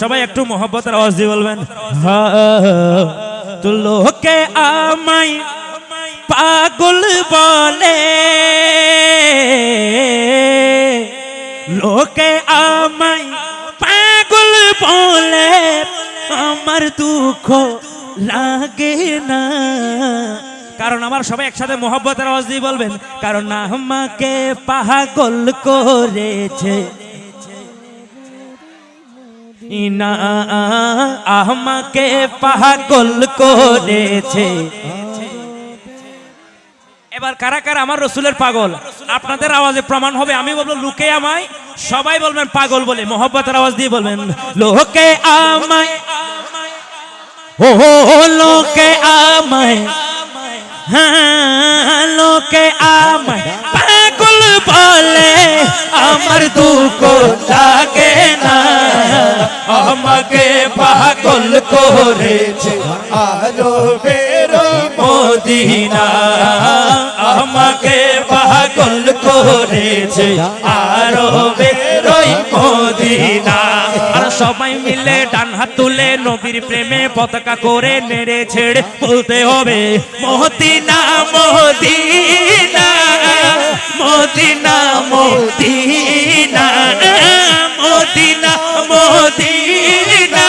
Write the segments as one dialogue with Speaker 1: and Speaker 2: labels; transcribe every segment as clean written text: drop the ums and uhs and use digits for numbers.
Speaker 1: সবাই একটু মোহব্বতের আওয়াজ দিয়ে বলবেন, তো লোকে আমায় পাগল বলে, লোকে আমায় পাগল বলে, আমার দুঃখ লাগে না। কারণ আমার সবাই একসাথে মোহব্বতের আওয়াজ দিয়ে বলবেন, কারণ আমাকে পাগল করেছে না, আমাকে পাগল করেছে। এবার কারা কারা আমার রসুলের পাগল? আপনাদের আওয়াজে প্রমাণ হবে। আমি বলবো লোকে আমায়, সবাই বলবেন পাগল বলে, মোহব্বতের আওয়াজ দিয়ে বলবেন, লোকে আমায়, ও লোকে আমায়, হ্যাঁ লোকে আমায় পাগল বলে, আমার দুঃখ লাগে না, আমাকে পাগল করেছে
Speaker 2: আরবের
Speaker 1: মদিনা, আমাকে পাগল করেছে আরবের মদিনা। আর সবাই মিলে ডান হাত তুলে নবীর প্রেমে পতাকা করে নেড়ে ছেড়ে বলতে হবে, Medina Medina Medina Medina Medina Medina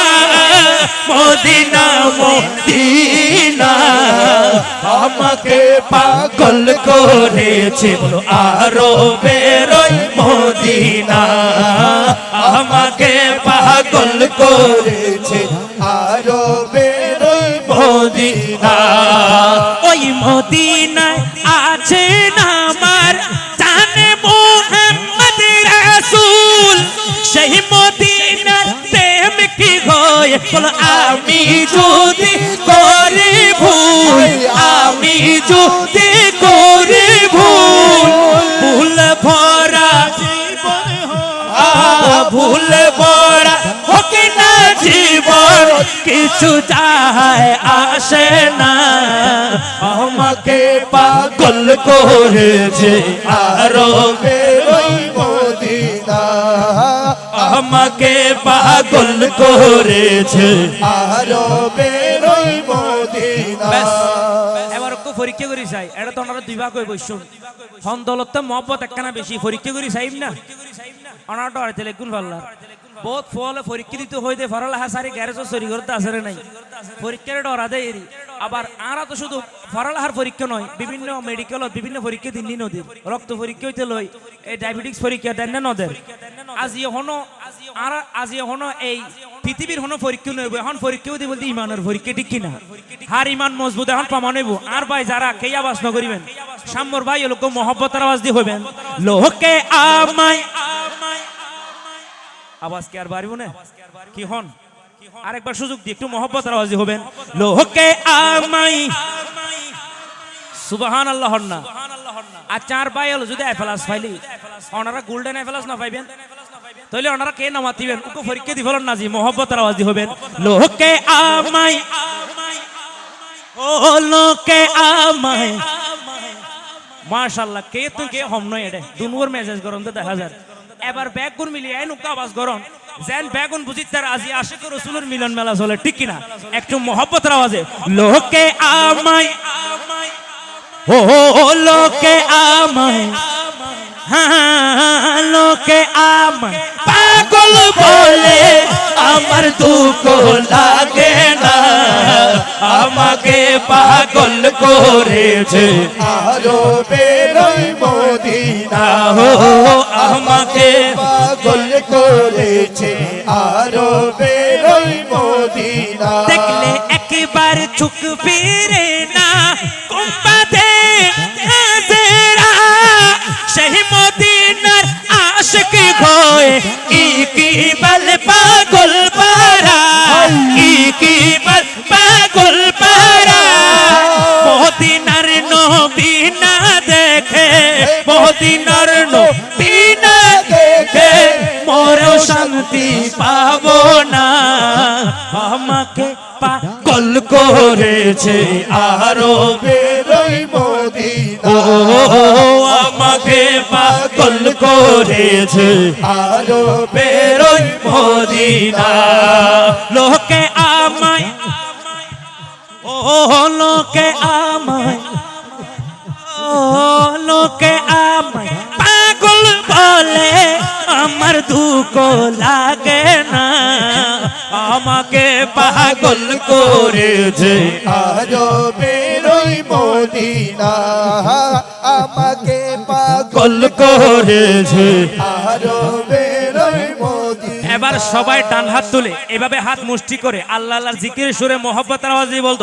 Speaker 1: Medina Medina, আমাকে পাগল করেছে আরবের মদিনা, আমাকে পাগল করেছে
Speaker 2: আরবের
Speaker 1: মদিনা। ওই মদিনায় আছে আমার জানে মুহাম্মদ রাসূল, সেই মদিনার প্রেম কি হয় বল, আমি যদি করি ভুল, আমি যদি করি ভুল, ভুল ভরা জীবন, ভুল ভরা হোক না জীবন, কিছু যায় আসে না, আমাকে পাগল করেছে আরবের
Speaker 2: মদিনা,
Speaker 1: আমাকে পাগল করেছে
Speaker 2: আরবের মদিনা।
Speaker 1: এবার পরীক্ষা করি চাই, এটা তো ওনারা দুই ভাগ হয়ে বসুন, হন দৌলত মহব্বত একখানা বেশি পরীক্ষা করি চাইব না, ওনারা ডরাইতে লেগুন পাল্লা বহুত ফলে পরীক্ষা দিতে হইতে ফরালাহা সারি গ্যারেজ চুরি করতে আসে নাই, পরীক্ষার ডরা দেয় এরি। আবার আরা তো শুধু ফরালাহার পরীক্ষা নয়, বিভিন্ন মেডিকেলত বিভিন্ন পরীক্ষা দিননি নদীর রক্ত পরীক্ষা হইতে লই, এই ডায়াবেটিক্স পরীক্ষা দেন না নদের, আজি হনো আর আজি হনো এই পৃথিবীর হনো পরীক্ষা নইব, এখন পরীক্ষাও দিব বলতে ইমানের পরীক্ষা ঠিক কিনা, হার ইমান মজবুত এখন প্রমাণ হইব। আর ভাই যারা কে আওয়াজ ন করিবেন, সাম্যর ভাই লোক মোহব্বতের আওয়াজ দিয়ে হইবেন, লোকে আমায়, আওয়াজ কি আর বাড়িব না কি হন, আরেকবার সুযোগ দিয়ে একটু মোহব্বতের আওয়াজ দিয়ে হবেন, লোকে আমায়, সুবহানাল্লাহ হন না। আর চার ভাই হলো যদি এফলাস ফাইলি, ওনারা গোল্ডেন এফলাস না পাইবেন, তাহলে ওনারা কে নামাতিবেন, ওকে পরীক্ষা দি ফেলেন না জি, মোহব্বতের আওয়াজ দিয়ে হবেন, লোকে আমায়, ও লোকে আমায়, মাশাআল্লাহ। কে তো কে হম নয়, এটা দুনুর মেসেজ গরম তো দেখা যায়। এবার ব্যাগুন মিলিয়ে নুকা আওয়াজ গরম যেন ব্যাগুন বুঝি তার আজি আশিক রাসূলের মিলন মেলা চলে ঠিক কিনা, একটু মোহব্বতের আওয়াজে, লোকে আমায়, ও লোকে আমায়, হ্যাঁ লোকে আমায় পাগল বলে, আমার দুঃখ লাগে না, আমাকে পাগল করেছে
Speaker 2: আরবের মদিনা,
Speaker 1: আমাকে
Speaker 2: পাগল করেছে আরবের মদিনা।
Speaker 1: দেখলে একবার চোখ ফিরে না কুম্পাতে হাজরা, সেই মদিনার আশিক হয়ে ইকবাল পাগল পারা, ইকবাল পাগল পারা, মদিনার নবী না দেখে, মদিনার নবী না দেখে মোরও শান্তি পাবো না, আমাকে পাগল করেছে আরবের
Speaker 2: মদিনা,
Speaker 1: আমাকে পাগল করেছে
Speaker 2: আরবের বেরোই মদিনা
Speaker 1: লোকে আমায় ও লোকে আমায় লোকে আমায় পাগল বলে আমার দুঃখ লাগে না আমাকে পাগল করেছে
Speaker 2: আরো বেরোই মদিনা আমাকে পাগল
Speaker 1: পাগল করেছে
Speaker 2: আরো বেরোই মদিনা
Speaker 1: এবার সবাই ডান হাত তুলে এভাবে হাত মুষ্টি করে আল্লাহ আল্লাহর জিকির সুরে মোহব্বতের আওয়াজে বলতো